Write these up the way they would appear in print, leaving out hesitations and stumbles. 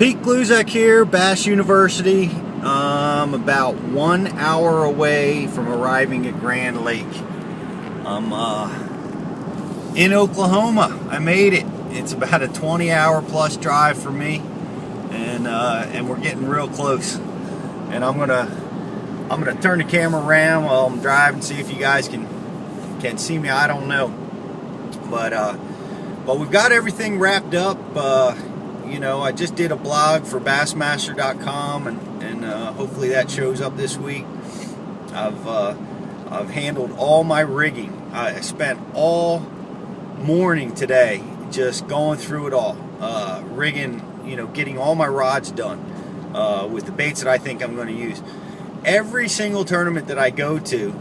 Pete Gluszek here, Bass University. I'm about 1 hour away from arriving at Grand Lake. I'm in Oklahoma. I made it. It's about a 20-hour plus drive for me, and we're getting real close. And I'm gonna turn the camera around while I'm driving, see if you guys can see me. I don't know, but we've got everything wrapped up. You know, I just did a blog for bassmaster.com, and hopefully that shows up this week. I've handled all my rigging. I spent all morning today just going through it all, rigging, you know, getting all my rods done with the baits that I think I'm going to use. Every single tournament that I go to,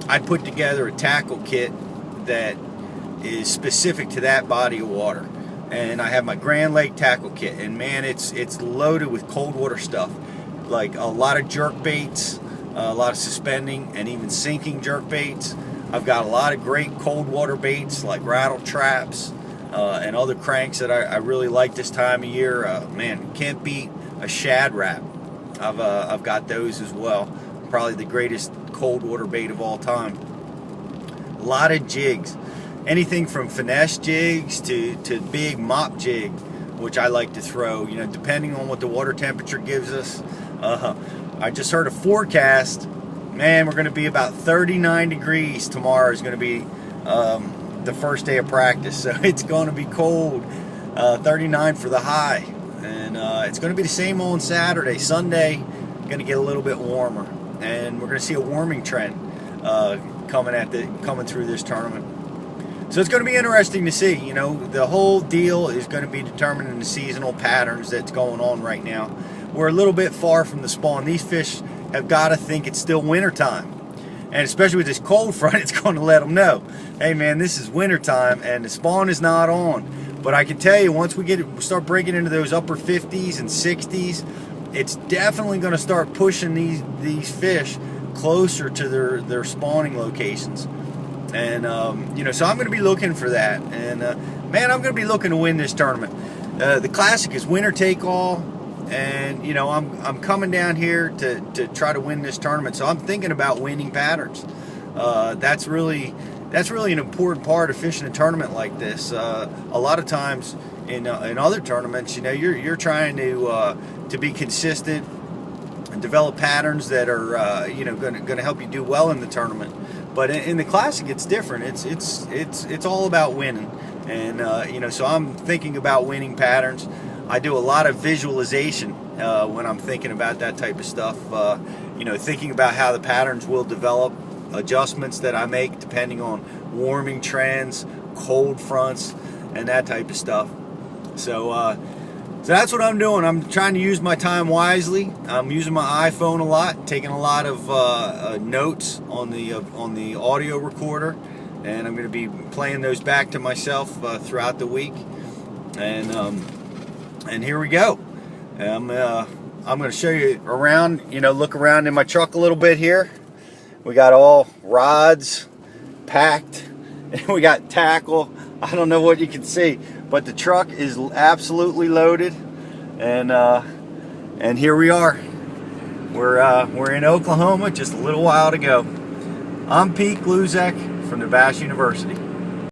I put together a tackle kit that is specific to that body of water. And I have my Grand Lake tackle kit, and man, it's loaded with cold water stuff, like a lot of jerk baits, a lot of suspending and even sinking jerk baits. I've got a lot of great cold water baits like rattle traps and other cranks that I really like this time of year. Man, can't beat a shad wrap. I've got those as well. Probably the greatest cold water bait of all time. A lot of jigs. Anything from finesse jigs to big mop jig, which I like to throw, you know, depending on what the water temperature gives us. I just heard a forecast. Man, we're going to be about 39 degrees tomorrow. Is going to be the first day of practice, so it's going to be cold. 39 for the high, and it's going to be the same on Saturday. Sunday, going to get a little bit warmer, and we're going to see a warming trend coming through this tournament. So it's going to be interesting to see. You know, the whole deal is going to be determining the seasonal patterns that's going on right now. We're a little bit far from the spawn. These fish have got to think it's still wintertime. And especially with this cold front, it's going to let them know, hey man, this is wintertime and the spawn is not on. But I can tell you, once we start breaking into those upper 50s and 60s, it's definitely going to start pushing these fish closer to their spawning locations. And you know, so I'm going to be looking for that, and man, I'm going to be looking to win this tournament. The classic is winner take all, and you know, I'm coming down here to try to win this tournament. So I'm thinking about winning patterns. That's really an important part of fishing a tournament like this. A lot of times in other tournaments, you know, you're trying to be consistent and develop patterns that are you know, going to help you do well in the tournament. But in the classic, it's different. It's all about winning, and you know, so I'm thinking about winning patterns. I do a lot of visualization when I'm thinking about that type of stuff. You know, thinking about how the patterns will develop, adjustments that I make depending on warming trends, cold fronts, and that type of stuff. So that's what I'm doing. I'm trying to use my time wisely. I'm using my iPhone a lot, taking a lot of notes on the audio recorder, and I'm going to be playing those back to myself throughout the week. And here we go. I'm going to show you around. You know, look around in my truck a little bit here. We got all rods packed, and we got tackle. I don't know what you can see, but the truck is absolutely loaded, and here we are. We're in Oklahoma, just a little while to go. I'm Pete Gluszek from the Bass University.